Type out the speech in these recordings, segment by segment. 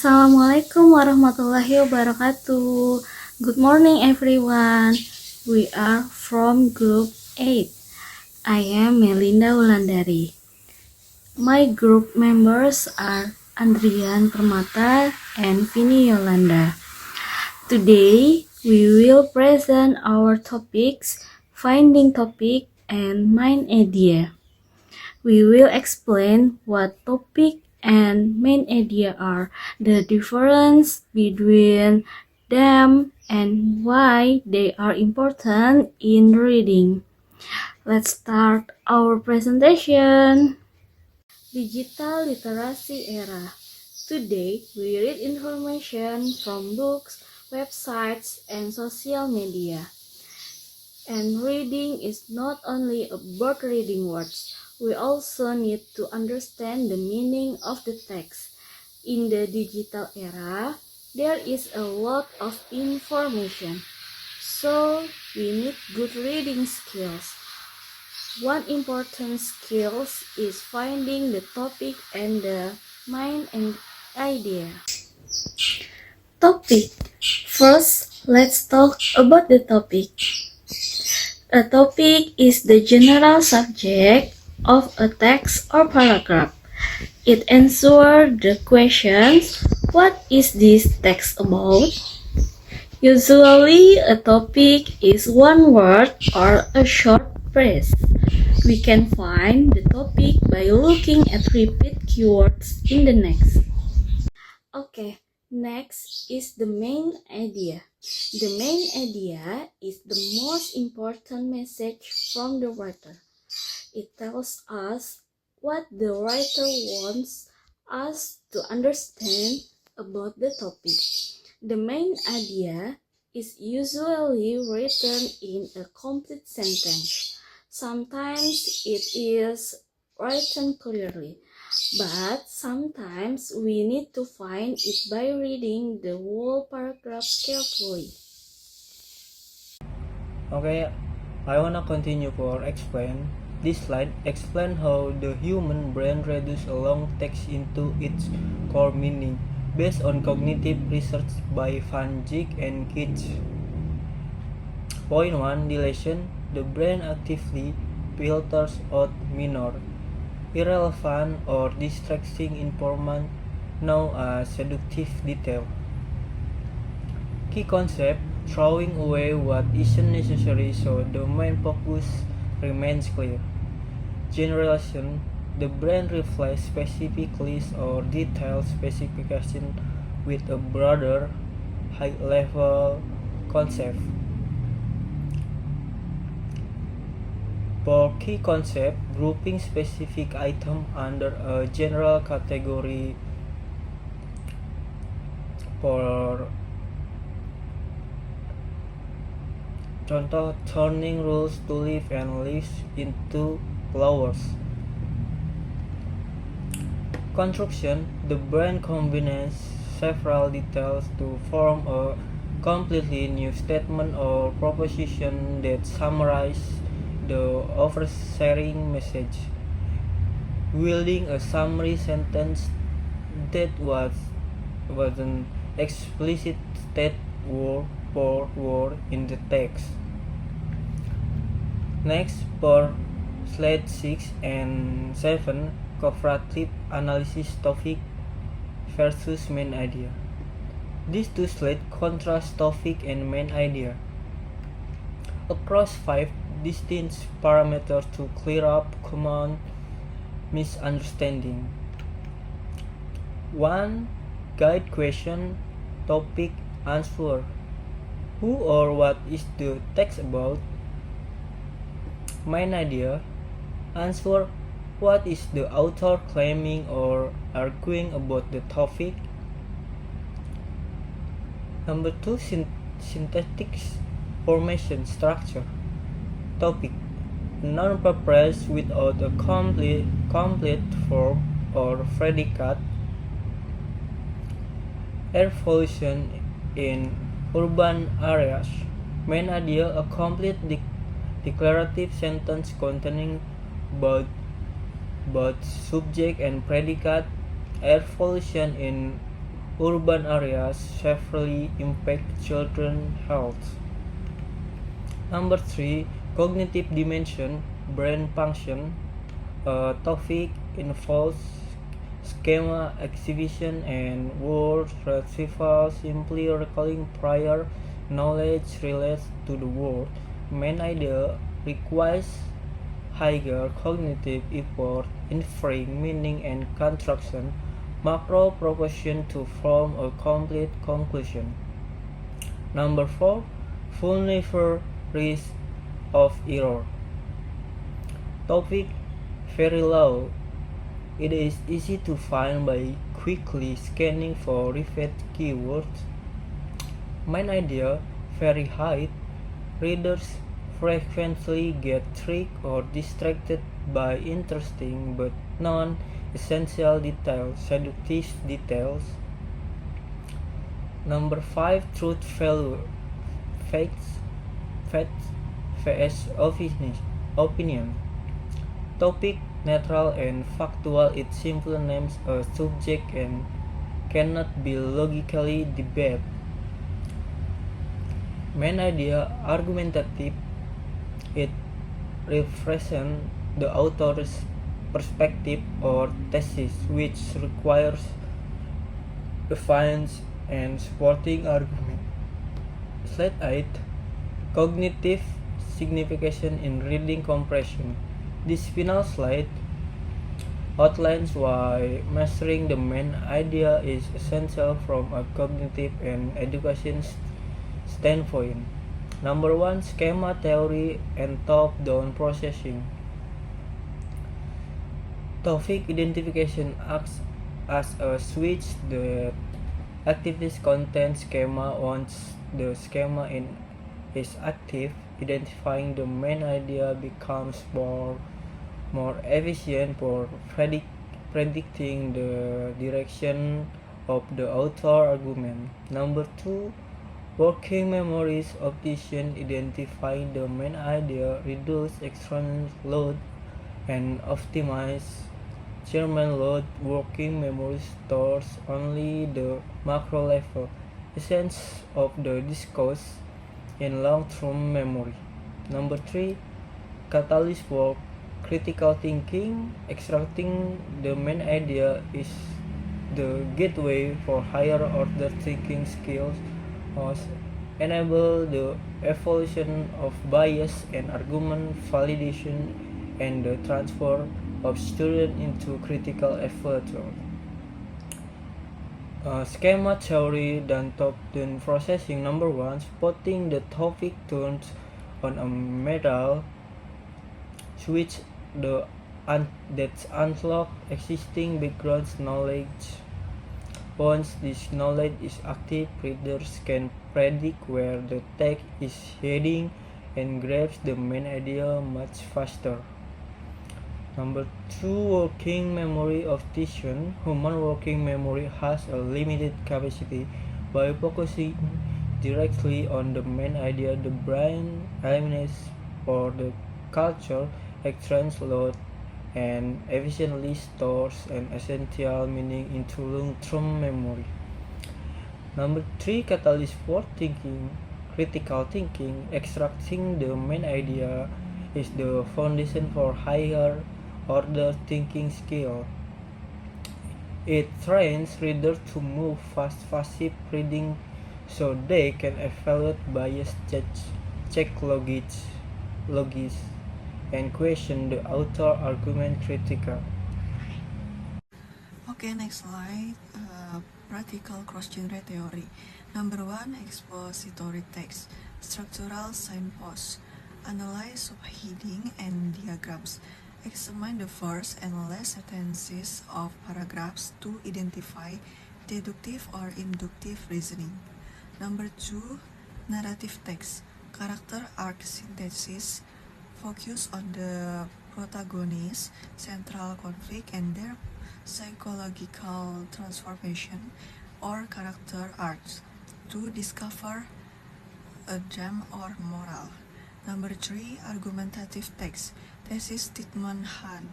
Assalamualaikum warahmatullahi wabarakatuh. Good morning everyone. We are from group 8. I am Melinda Wulandari. My group members are Andrian Permata and Vini Yolanda. Today we will present our topics, finding topic and main idea. We will explain what topic and main idea are, the difference between them, and why they are important in reading. Let's start our presentation. Digital literacy era. Today, we read information from books, websites, and social media. And reading is not only about reading words. We also need to understand the meaning of the text. In the digital era, there is a lot of information, so we need good reading skills. One important skill is finding the topic and the main idea. Topic. First, let's talk about the topic. A topic is the general subject of a text or paragraph. It answers the questions, what is this text about? Usually, a topic is one word or a short phrase. We can find the topic by looking at repeat keywords in the next. Okay, next is the main idea. The main idea is the most important message from the writer. It tells us what the writer wants us to understand about the topic. The main idea is usually written in a complete sentence. Sometimes it is written clearly, but sometimes we need to find it by reading the whole paragraph carefully. Okay, I wanna continue for explain. This slide explains how the human brain reduces a long text into its core meaning based on cognitive research by Van Dijk and Kitsch. Point 1. Deletion. The brain actively filters out minor, irrelevant or distracting information known as seductive detail. Key concept: throwing away what isn't necessary so the main focus remains clear. Generalization: the brain reflects specific lists or detailed specification with a broader, high-level concept. For key concept, grouping specific item under a general category. For contoh, turning rules to live and leaves into flowers. Construction: the brain combines several details to form a completely new statement or proposition that summarizes the oversharing message. Wielding a summary sentence that wasn't explicit state word for word in the text. Next, for slide 6 and 7, comparative analysis topic versus main idea. These two slides contrast topic and main idea across 5 distinct parameters to clear up common misunderstanding. 1. Guide question, topic, answer. Who or what is the text about? Main idea, answer. What is the author claiming or arguing about the topic? Number 2. Synthetic formation structure. Topic: non-purpose without a complete verb or predicate. Air pollution in urban areas. Main idea: a complete declarative sentence containing both subject and predicate. Air pollution in urban areas severely impact children's health. Number 3, cognitive dimension, brain function. A topic involves schema exhibition and word retrieval. Simply recalling prior knowledge relates to the word. Main idea requires higher cognitive effort, inferring meaning and construction, macro proposition to form a complete conclusion. Number 4, vulnerable risk of error. Topic very low. It is easy to find by quickly scanning for relevant keywords. Main idea very high. Readers frequently get tricked or distracted by interesting but non-essential details, seductive details. Number 5, truth value. Facts vs opinion. Topic neutral and factual. It simply names a subject and cannot be logically debated. Main idea argumentative. It represents the author's perspective or thesis, which requires evidence and supporting argument. Slide 8. Cognitive signification in reading comprehension. This final slide outlines why mastering the main idea is essential from a cognitive and education standpoint. Number 1, schema theory and top-down processing. Topic identification acts as a switch that activates content schema. Once the schema is active, identifying the main idea becomes more efficient for predicting the direction of the author argument. Number 2, working memories optimization. Identifying the main idea, reduce external load and optimize German load. Working memory stores only the macro level essence of the discourse in long-term memory. Number 3, catalyst for critical thinking. Extracting the main idea is the gateway for higher order thinking skills, enable the evolution of bias and argument validation and the transfer of student into critical evaluation. Schema theory dan top-down processing. Number 1, spotting the topic turns on a metal switch that unlock existing background knowledge. Once this knowledge is active, readers can predict where the text is heading and grasp the main idea much faster. Number 2, working memory optimization. Human working memory has a limited capacity. By focusing directly on the main idea, the brain eliminates or the culture extends load and efficiently stores an essential meaning into long-term memory. Number 3, catalyst for thinking, critical thinking. Extracting the main idea is the foundation for higher order thinking skill. It trains readers to move fast passive reading so they can evaluate bias, check logics, and question the author argument critical. Okay, next slide. Practical cross-genre theory. Number 1, expository text. Structural signposts. Analyze subheading and diagrams. Examine the first and last sentences of paragraphs to identify deductive or inductive reasoning. Number 2, narrative text. Character arc synthesis. Focus on the protagonist, central conflict, and their psychological transformation or character arcs to discover a theme or moral. Number 3, argumentative text. Thesis statement hand.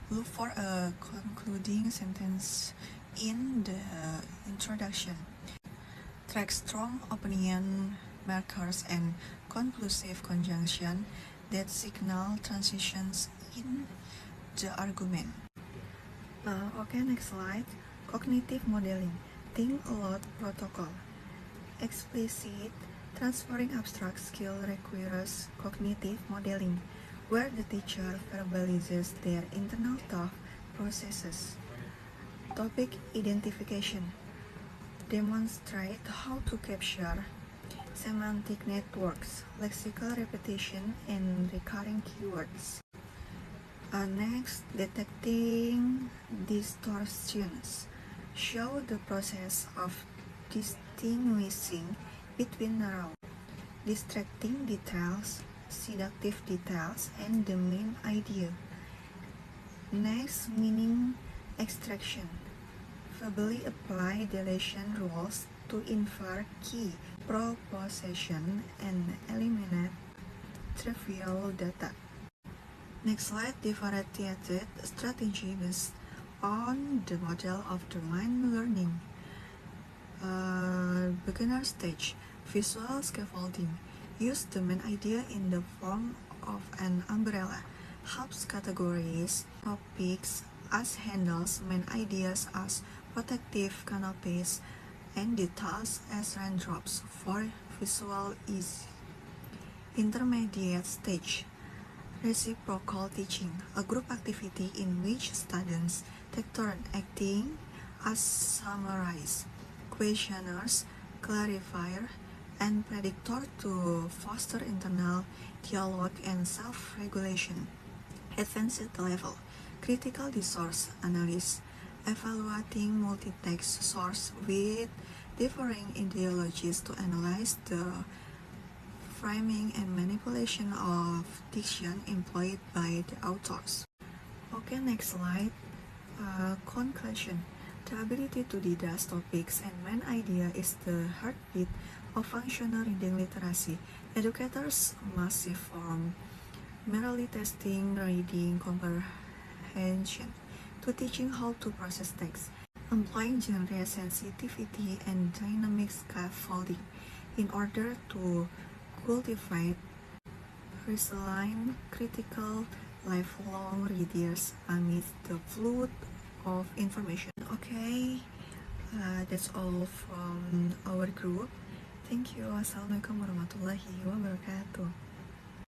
Look for a concluding sentence in the introduction. Track strong opinion markers and conclusive conjunction that signal transitions in the argument. Okay, next slide. Cognitive modeling. Think a lot protocol. Explicit transferring abstract skill requires cognitive modeling, where the teacher verbalizes their internal thought processes. Topic identification. Demonstrate how to capture semantic networks, lexical repetition, and recurring keywords. Next, detecting distortions. Show the process of distinguishing between narrow, distracting details, seductive details, and the main idea. Next, meaning extraction. Verbally apply deletion rules to infer key proposition and eliminate trivial data. Next slide, differentiated strategy based on the model of domain learning. Beginner stage, visual scaffolding. Use the main idea in the form of an umbrella. Helps categorize topics as handles, main ideas as protective canopies, and details as raindrops for visual ease. Intermediate stage, reciprocal teaching, a group activity in which students take turn acting as summaries, questioners, clarifier, and predictor to foster internal dialogue and self-regulation. Advanced level, critical resource analysis, evaluating multi-text source with differing ideologies to analyze the framing and manipulation of diction employed by the authors. Okay, next slide. Conclusion. The ability to deduce topics and main idea is the heartbeat of functional reading literacy. Educators must shift from merely testing reading comprehension to teaching how to process text, employing genre sensitivity and dynamic scaffolding in order to cultivate resilient, critical, lifelong readers amidst the flood of information. Okay, that's all from our group. Thank you. Assalamualaikum warahmatullahi wabarakatuh.